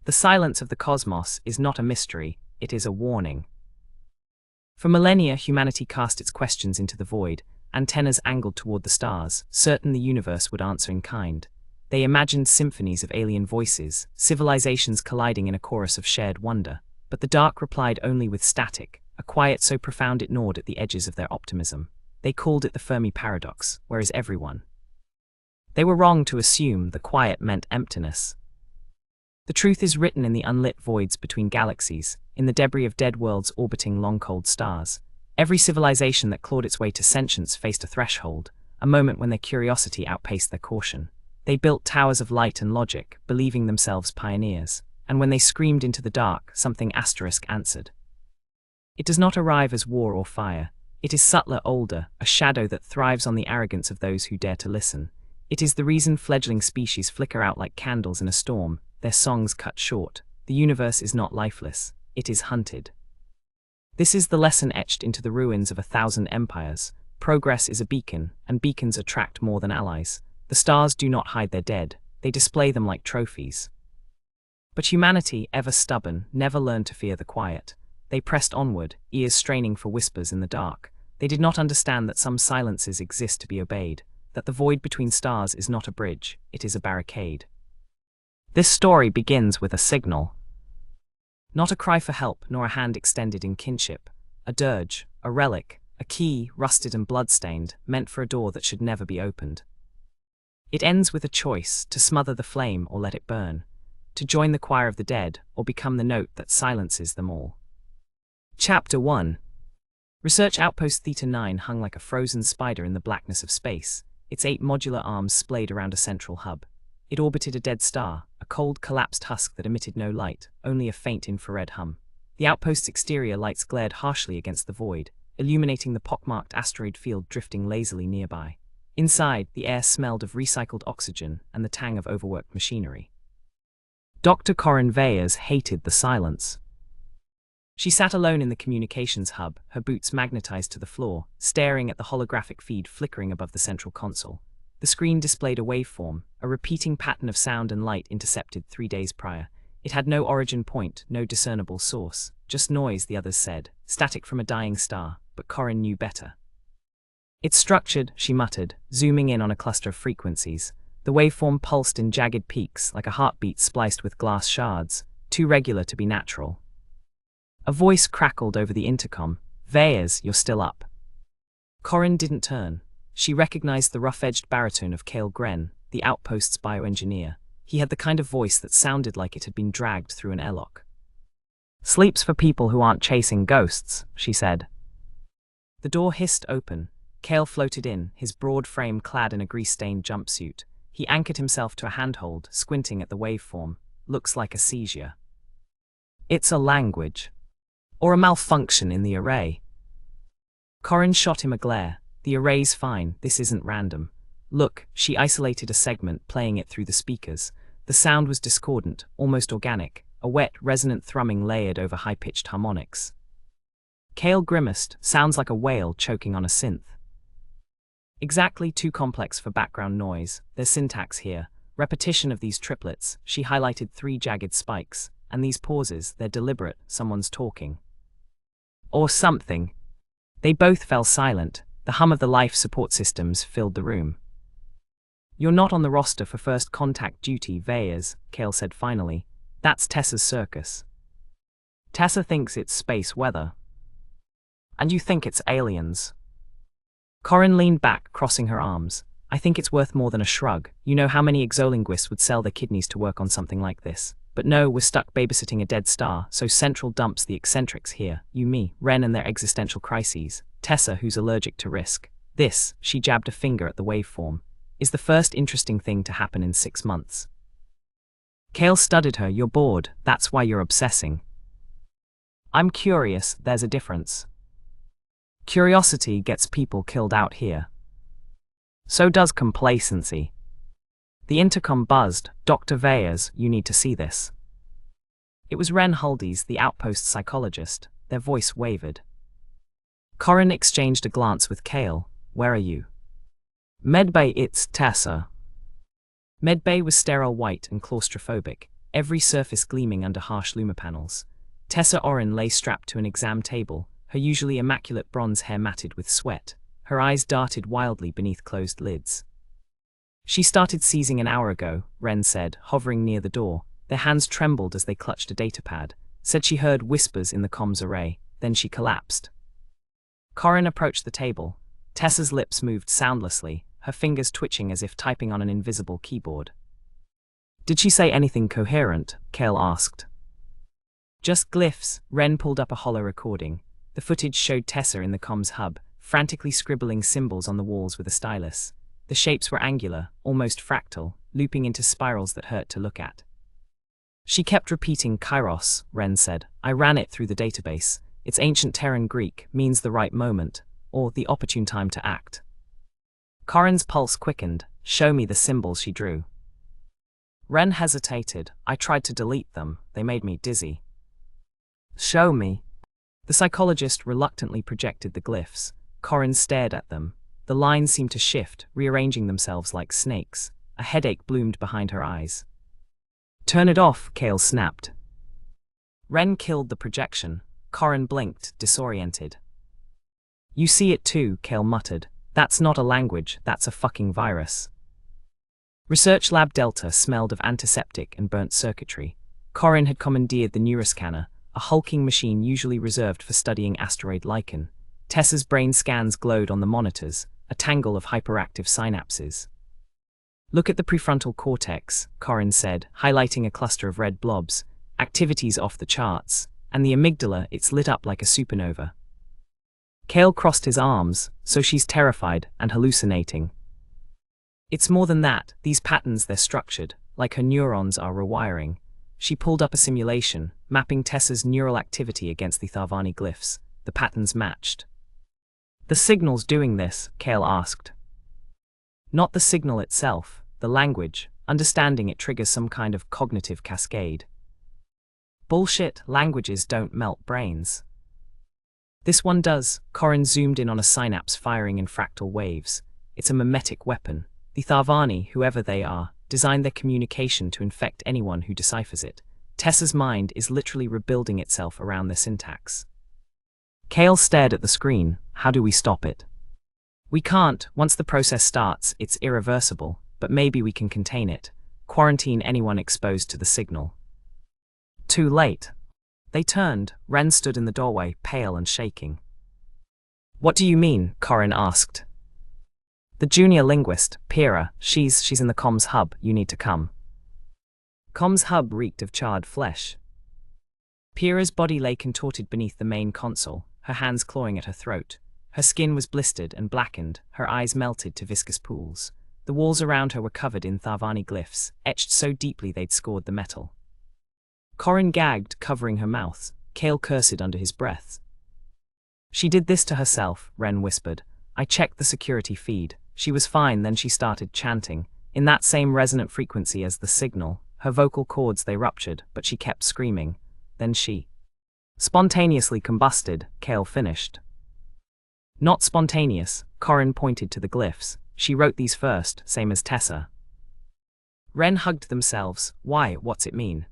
The silence of the cosmos is not a mystery, it is a warning. For millennia, humanity cast its questions into the void, antennas angled toward the stars, certain the universe would answer in kind. They imagined symphonies of alien voices, civilizations colliding in a chorus of shared wonder. But the dark replied only with static, a quiet so profound it gnawed at the edges of their optimism. They called it the Fermi Paradox, where is everyone? They were wrong to assume the quiet meant emptiness. The truth is written in the unlit voids between galaxies, in the debris of dead worlds orbiting long-cold stars. Every civilization that clawed its way to sentience faced a threshold, a moment when their curiosity outpaced their caution. They built towers of light and logic, believing themselves pioneers. And when they screamed into the dark, something asterisk answered. It does not arrive as war or fire. It is subtler, older, a shadow that thrives on the arrogance of those who dare to listen. It is the reason fledgling species flicker out like candles in a storm, their songs cut short. The universe is not lifeless, it is hunted. This is the lesson etched into the ruins of 1,000 empires. Progress is a beacon, and beacons attract more than allies. The stars do not hide their dead, they display them like trophies. But humanity, ever stubborn, never learned to fear the quiet. They pressed onward, ears straining for whispers in the dark. They did not understand that some silences exist to be obeyed, that the void between stars is not a bridge, it is a barricade. This story begins with a signal. Not a cry for help, nor a hand extended in kinship. A dirge, a relic, a key, rusted and blood-stained, meant for a door that should never be opened. It ends with a choice, to smother the flame or let it burn. To join the choir of the dead, or become the note that silences them all. Chapter 1. Research Outpost Theta 9 hung like a frozen spider in the blackness of space, its 8 modular arms splayed around a central hub. It orbited a dead star, a cold, collapsed husk that emitted no light, only a faint infrared hum. The outpost's exterior lights glared harshly against the void, illuminating the pockmarked asteroid field drifting lazily nearby. Inside, the air smelled of recycled oxygen and the tang of overworked machinery. Dr. Corinne Veyers hated the silence. She sat alone in the communications hub, her boots magnetized to the floor, staring at the holographic feed flickering above the central console. The screen displayed a waveform, a repeating pattern of sound and light intercepted 3 days prior. It had no origin point, no discernible source, just noise, the others said, static from a dying star, but Corinne knew better. It's structured, she muttered, zooming in on a cluster of frequencies. The waveform pulsed in jagged peaks, like a heartbeat spliced with glass shards, too regular to be natural. A voice crackled over the intercom. "Veyers, you're still up." Corinne didn't turn. She recognized the rough-edged baritone of Cale Gren, the outpost's bioengineer. He had the kind of voice that sounded like it had been dragged through an airlock. "Sleep's for people who aren't chasing ghosts," she said. The door hissed open. Cale floated in, his broad frame clad in a grease-stained jumpsuit. He anchored himself to a handhold, squinting at the waveform. "Looks like a seizure." "It's a language. Or a malfunction in the array." Corinne shot him a glare. "The array's fine, this isn't random." "Look," she isolated a segment, playing it through the speakers. The sound was discordant, almost organic, a wet, resonant thrumming layered over high-pitched harmonics. Cale grimaced. "Sounds like a whale choking on a synth." "Exactly, too complex for background noise. There's syntax here. Repetition of these triplets." She highlighted 3 jagged spikes. "And these pauses, they're deliberate, someone's talking. Or something." They both fell silent. The hum of the life support systems filled the room. "You're not on the roster for first contact duty, Veyers," Cale said finally. "That's Tessa's circus. Tessa thinks it's space weather. And you think it's aliens." Corinne leaned back, crossing her arms. "I think it's worth more than a shrug. You know how many exolinguists would sell their kidneys to work on something like this? But no, we're stuck babysitting a dead star, so Central dumps the eccentrics here. You, me, Ren and their existential crises. Tessa, who's allergic to risk. This," she jabbed a finger at the waveform, "is the first interesting thing to happen in 6 months." Cale studied her. "You're bored, that's why you're obsessing." "I'm curious, there's a difference. Curiosity gets people killed out here. So does complacency." The intercom buzzed. "Dr. Veyers, you need to see this." It was Ren Huldies, the outpost psychologist. Their voice wavered. Corinne exchanged a glance with Cale. "Where are you?" "Medbay, it's Tessa." Medbay was sterile white and claustrophobic. every surface gleaming under harsh luma panels. Tessa Oren lay strapped to an exam table, her usually immaculate bronze hair matted with sweat. Her eyes darted wildly beneath closed lids. "She started seizing an hour ago," Ren said, hovering near the door. Their hands trembled as they clutched a datapad. Said she heard whispers in the comms array, then she collapsed. Corin approached the table. Tessa's lips moved soundlessly, her fingers twitching as if typing on an invisible keyboard. "Did she say anything coherent?" Kale asked. "Just glyphs." Ren pulled up a hollow recording. The footage showed Tessa in the comms hub, frantically scribbling symbols on the walls with a stylus. The shapes were angular, almost fractal, looping into spirals that hurt to look at. "She kept repeating Kairos," Ren said. "I ran it through the database. It's ancient Terran Greek, means the right moment, or the opportune time to act." Corin's pulse quickened. "Show me the symbols she drew." Ren hesitated. "I tried to delete them. They made me dizzy." "Show me." The psychologist reluctantly projected the glyphs. Corin stared at them. The lines seemed to shift, rearranging themselves like snakes. A headache bloomed behind her eyes. "Turn it off," Kale snapped. Ren killed the projection. Corin blinked, disoriented. "You see it too," Kale muttered. "That's not a language, that's a fucking virus." Research Lab Delta smelled of antiseptic and burnt circuitry. Corin had commandeered the neuroscanner, a hulking machine usually reserved for studying asteroid lichen. Tessa's brain scans glowed on the monitors, a tangle of hyperactive synapses. "Look at the prefrontal cortex," Corin said, highlighting a cluster of red blobs. "Activity's off the charts. And the amygdala, it's lit up like a supernova." Kale crossed his arms. "So she's terrified and hallucinating." "It's more than that. These patterns, they're structured, like her neurons are rewiring." She pulled up a simulation, mapping Tessa's neural activity against the Tharvani glyphs. The patterns matched. "The signal's doing this?" Kale asked. "Not the signal itself, the language. Understanding it triggers some kind of cognitive cascade." "Bullshit, languages don't melt brains." "This one does." Corin zoomed in on a synapse firing in fractal waves. "It's a mimetic weapon. The Tharvani, whoever they are, designed their communication to infect anyone who deciphers it. Tessa's mind is literally rebuilding itself around the syntax." Kale stared at the screen. "How do we stop it?" "We can't. Once the process starts, it's irreversible, but maybe we can contain it. Quarantine anyone exposed to the signal." "Too late." They turned. Ren stood in the doorway, pale and shaking. "What do you mean?" Corin asked. "The junior linguist, Pira, she's in the comms hub. You need to come." Comms hub reeked of charred flesh. Pira's body lay contorted beneath the main console, her hands clawing at her throat. Her skin was blistered and blackened, her eyes melted to viscous pools. The walls around her were covered in Tharvani glyphs, etched so deeply they'd scored the metal. Corin gagged, covering her mouth. Kale cursed under his breath. "She did this to herself," Ren whispered. "I checked the security feed. She was fine, then she started chanting, in that same resonant frequency as the signal. Her vocal cords, they ruptured, but she kept screaming. Then she spontaneously combusted," Kale finished. "Not spontaneous," Corin pointed to the glyphs. "She wrote these first, same as Tessa." Ren hugged themselves. "Why, what's it mean?"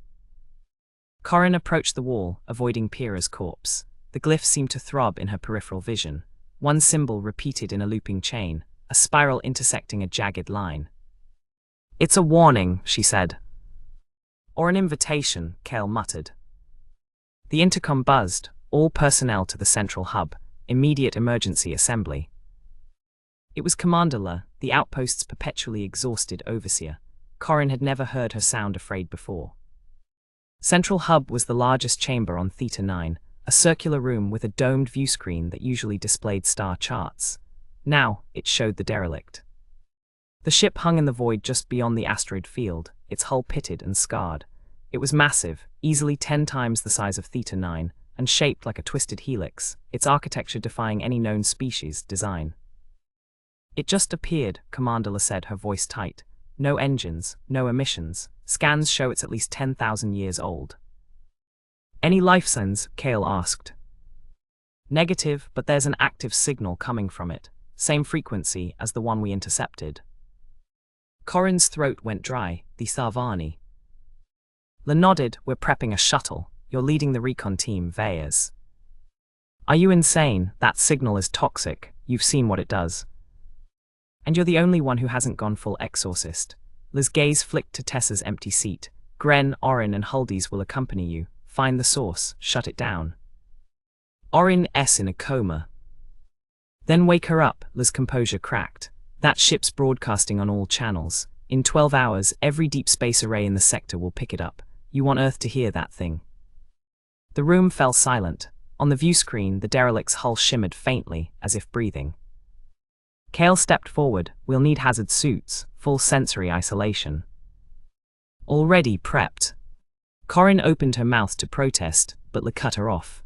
Corin approached the wall, avoiding Pira's corpse. The glyphs seemed to throb in her peripheral vision. One symbol repeated in a looping chain, a spiral intersecting a jagged line. "It's a warning," she said. "Or an invitation," Kale muttered. The intercom buzzed. "All personnel to the central hub. Immediate emergency assembly." It was Commander La, the outpost's perpetually exhausted overseer. Corin had never heard her sound afraid before. Central Hub was the largest chamber on Theta 9, a circular room with a domed view screen that usually displayed star charts. Now, it showed the derelict. The ship hung in the void just beyond the asteroid field, its hull pitted and scarred. It was massive, easily 10 times the size of Theta 9, and shaped like a twisted helix, its architecture defying any known species design. "It just appeared," Commander La said, her voice tight. "No engines, no emissions. Scans show it's at least 10,000 years old." "Any life signs?" Kale asked. "Negative, but there's an active signal coming from it. Same frequency as the one we intercepted." Corin's throat went dry. "The Tharvani." Le nodded. We're prepping a shuttle. You're leading the recon team, Veyers. Are you insane? That signal is toxic. You've seen what it does. And you're the only one who hasn't gone full exorcist. Le's gaze flicked to Tessa's empty seat. Gren, Orin, and Huldies will accompany you. Find the source. Shut it down. Orin's in a coma. Then wake her up. Le's composure cracked. That ship's broadcasting on all channels. In 12 hours, every deep space array in the sector will pick it up. You want Earth to hear that thing. The room fell silent. On the view screen, the derelict's hull shimmered faintly, as if breathing. Kale stepped forward. We'll need hazard suits, full sensory isolation. Already prepped. Corin opened her mouth to protest, but Le cut her off.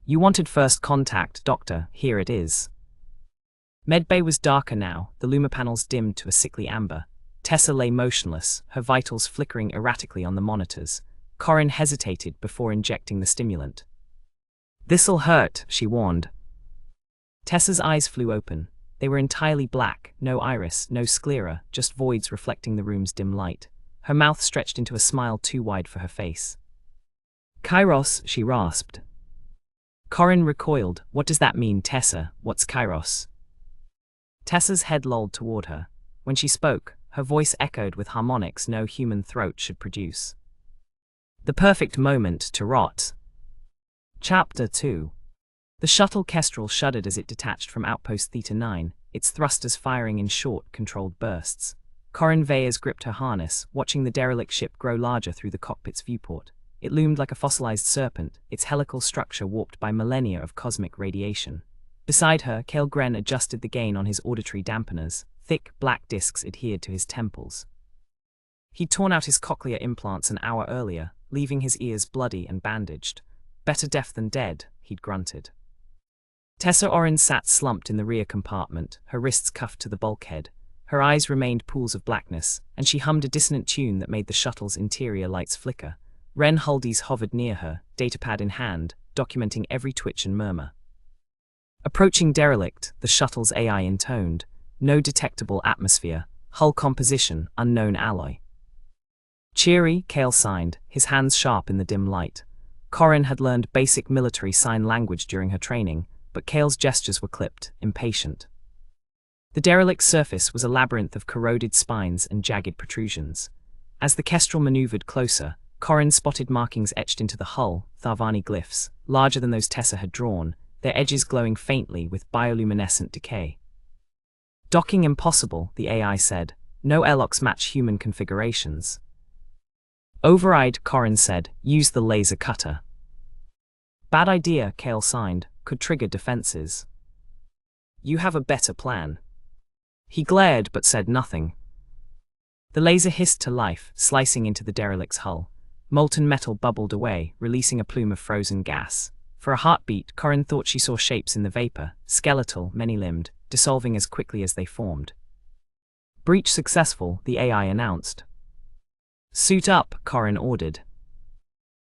You wanted first contact, Doctor. Here it is. Medbay was darker now, the luma panels dimmed to a sickly amber. Tessa lay motionless, her vitals flickering erratically on the monitors. Corin hesitated before injecting the stimulant. This'll hurt, she warned. Tessa's eyes flew open. They were entirely black, no iris, no sclera, just voids reflecting the room's dim light. Her mouth stretched into a smile too wide for her face. Kairos, she rasped. Corin recoiled. What does that mean, Tessa? What's Kairos? Tessa's head lolled toward her. When she spoke, her voice echoed with harmonics no human throat should produce. The perfect moment to rot. Chapter 2. The shuttle Kestrel shuddered as it detached from outpost Theta 9, its thrusters firing in short, controlled bursts. Corin Veyers gripped her harness, watching the derelict ship grow larger through the cockpit's viewport. It loomed like a fossilized serpent, its helical structure warped by millennia of cosmic radiation. Beside her, Kale Gren adjusted the gain on his auditory dampeners. Thick, black discs adhered to his temples. He'd torn out his cochlear implants an hour earlier, leaving his ears bloody and bandaged. Better deaf than dead, he'd grunted. Tessa Orin sat slumped in the rear compartment, her wrists cuffed to the bulkhead. Her eyes remained pools of blackness, and she hummed a dissonant tune that made the shuttle's interior lights flicker. Ren Huldies hovered near her, datapad in hand, documenting every twitch and murmur. Approaching derelict, the shuttle's AI intoned. No detectable atmosphere. Hull composition, unknown alloy. Cheery, Kale signed, his hands sharp in the dim light. Corin had learned basic military sign language during her training, but Kale's gestures were clipped, impatient. The derelict's surface was a labyrinth of corroded spines and jagged protrusions. As the Kestrel maneuvered closer, Corin spotted markings etched into the hull, Tharvani glyphs, larger than those Tessa had drawn, their edges glowing faintly with bioluminescent decay. Docking impossible, the AI said. No airlocks match human configurations. Override, Corin said. Use the laser cutter. Bad idea, Kale signed. Could trigger defenses. You have a better plan. He glared but said nothing. The laser hissed to life, slicing into the derelict's hull. Molten metal bubbled away, releasing a plume of frozen gas. For a heartbeat, Corin thought she saw shapes in the vapor, skeletal, many-limbed, dissolving as quickly as they formed. Breach successful, the AI announced. Suit up, Corin ordered.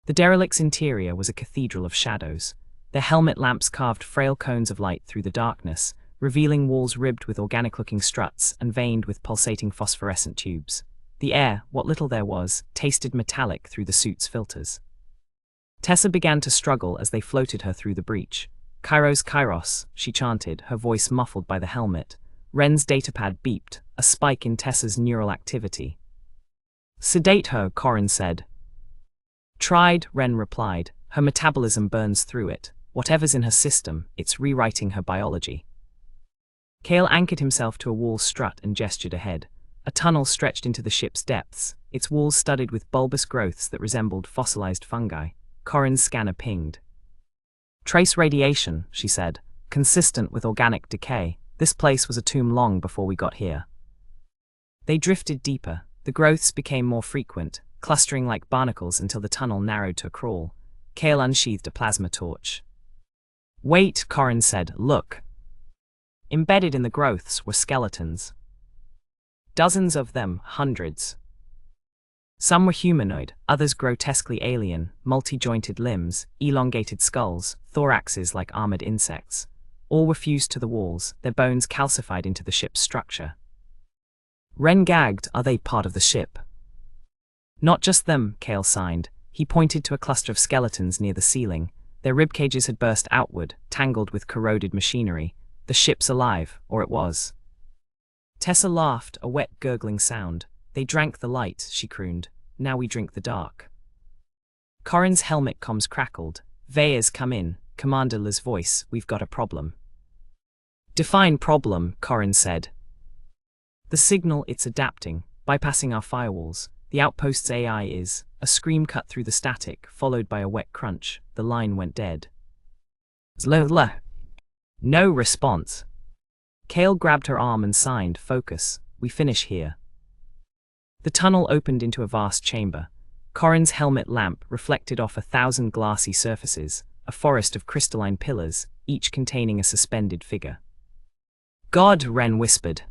The derelict's interior was a cathedral of shadows. Their helmet lamps carved frail cones of light through the darkness, revealing walls ribbed with organic-looking struts and veined with pulsating phosphorescent tubes. The air, what little there was, tasted metallic through the suit's filters. Tessa began to struggle as they floated her through the breach. Kairos, she chanted, her voice muffled by the helmet. Ren's datapad beeped, a spike in Tessa's neural activity. Sedate her, Corin said. Tried, Ren replied. Her metabolism burns through it. Whatever's in her system, it's rewriting her biology. Kale anchored himself to a wall strut and gestured ahead. A tunnel stretched into the ship's depths, its walls studded with bulbous growths that resembled fossilized fungi. Corin's scanner pinged. Trace radiation, she said, consistent with organic decay. This place was a tomb long before we got here. They drifted deeper. The growths became more frequent, clustering like barnacles until the tunnel narrowed to a crawl. Kale unsheathed a plasma torch. Wait, Corin said, look. Embedded in the growths were skeletons. Dozens of them, hundreds. Some were humanoid, others grotesquely alien, multi-jointed limbs, elongated skulls, thoraxes like armored insects. All were fused to the walls, their bones calcified into the ship's structure. Ren gagged. Are they part of the ship? Not just them, Kale signed. He pointed to a cluster of skeletons near the ceiling. Their rib cages had burst outward, tangled with corroded machinery. The ship's alive, or it was. Tessa laughed, a wet, gurgling sound. They drank the light, she crooned. Now we drink the dark. Corin's helmet comms crackled. Veyers, come in. Commander La's voice, we've got a problem. Define problem, Corin said. The signal, it's adapting, bypassing our firewalls. The outpost's AI is. A scream cut through the static, followed by a wet crunch. The line went dead. Zla. No response. Kale grabbed her arm and signed, focus, we finish here. The tunnel opened into a vast chamber. Corin's helmet lamp reflected off 1,000 glassy surfaces, a forest of crystalline pillars, each containing a suspended figure. God, Ren whispered.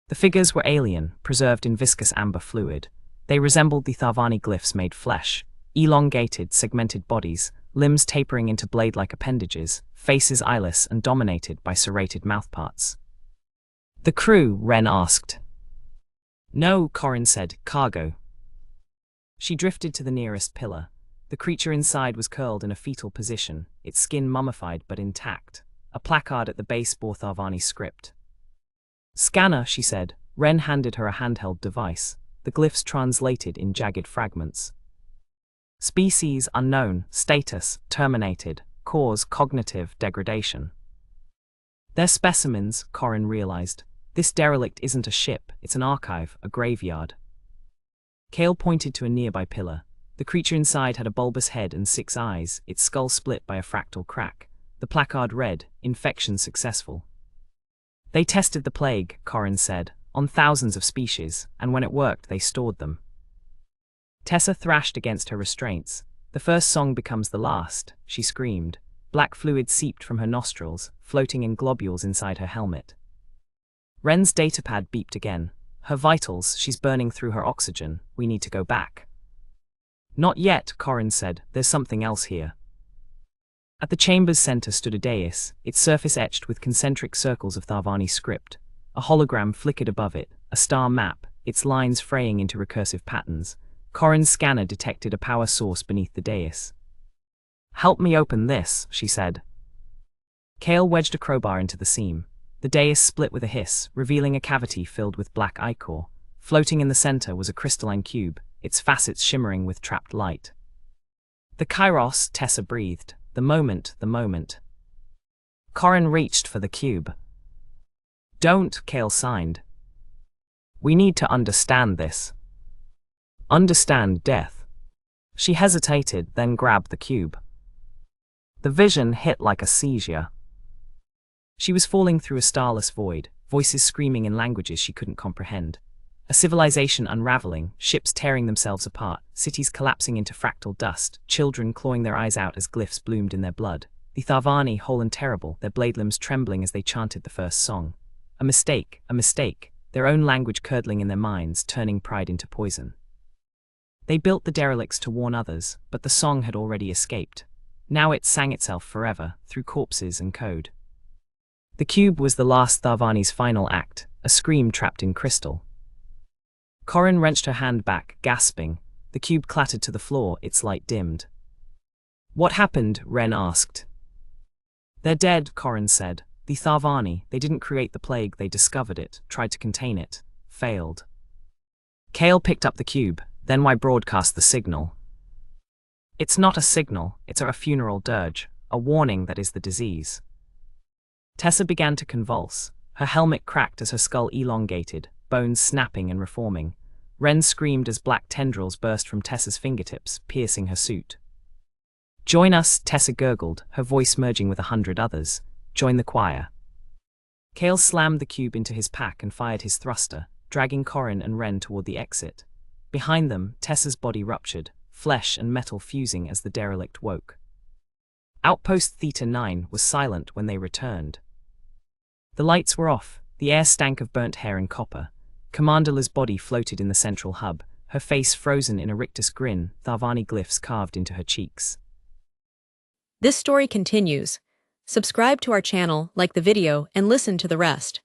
The figures were alien, preserved in viscous amber fluid. They resembled the Tharvani glyphs made flesh, elongated, segmented bodies, limbs tapering into blade-like appendages, faces eyeless and dominated by serrated mouthparts. The crew, Ren asked. No, Corin said, cargo. She drifted to the nearest pillar. The creature inside was curled in a fetal position, its skin mummified but intact. A placard at the base bore Tharvani's script. Scanner, she said. Ren handed her a handheld device. The glyphs translated in jagged fragments. Species unknown, status terminated, cause cognitive degradation. They're specimens, Corin realized. This derelict isn't a ship, it's an archive, a graveyard. Kale pointed to a nearby pillar. The creature inside had a bulbous head and 6 eyes, its skull split by a fractal crack. The placard read, infection successful. They tested the plague, Corin said, on thousands of species, and when it worked they stored them. Tessa thrashed against her restraints. The first song becomes the last, she screamed. Black fluid seeped from her nostrils, floating in globules inside her helmet. Ren's datapad beeped again. Her vitals, she's burning through her oxygen, we need to go back. Not yet, Corin said, there's something else here. At the chamber's center stood a dais, its surface etched with concentric circles of Tharvani script. A hologram flickered above it, a star map, its lines fraying into recursive patterns. Corin's scanner detected a power source beneath the dais. Help me open this, she said. Kale wedged a crowbar into the seam. The dais split with a hiss, revealing a cavity filled with black ichor. Floating in the center was a crystalline cube, its facets shimmering with trapped light. The Kairos, Tessa breathed. The moment. Corin reached for the cube. Don't, Kale signed. We need to understand this. Understand death. She hesitated, then grabbed the cube. The vision hit like a seizure. She was falling through a starless void, voices screaming in languages she couldn't comprehend. A civilization unraveling, ships tearing themselves apart, cities collapsing into fractal dust, children clawing their eyes out as glyphs bloomed in their blood. The Tharvani, whole and terrible, their blade limbs trembling as they chanted the first song. A mistake, their own language curdling in their minds, turning pride into poison. They built the derelicts to warn others, but the song had already escaped. Now it sang itself forever, through corpses and code. The cube was the last Tharvani's final act, a scream trapped in crystal. Corin wrenched her hand back, gasping. The cube clattered to the floor, its light dimmed. What happened? Ren asked. They're dead, Corin said. The Tharvani, they didn't create the plague, they discovered it, tried to contain it, failed. Kale picked up the cube, then why broadcast the signal? It's not a signal, it's a funeral dirge, a warning that is the disease. Tessa began to convulse. Her helmet cracked as her skull elongated, bones snapping and reforming. Ren screamed as black tendrils burst from Tessa's fingertips, piercing her suit. Join us, Tessa gurgled, her voice merging with 100 others. Join the choir. Kale slammed the cube into his pack and fired his thruster, dragging Corin and Ren toward the exit. Behind them, Tessa's body ruptured, flesh and metal fusing as the derelict woke. Outpost Theta 9 was silent when they returned. The lights were off, the air stank of burnt hair and copper. Commander La's body floated in the central hub, her face frozen in a rictus grin, Tharvani glyphs carved into her cheeks. This story continues. Subscribe to our channel, like the video, and listen to the rest.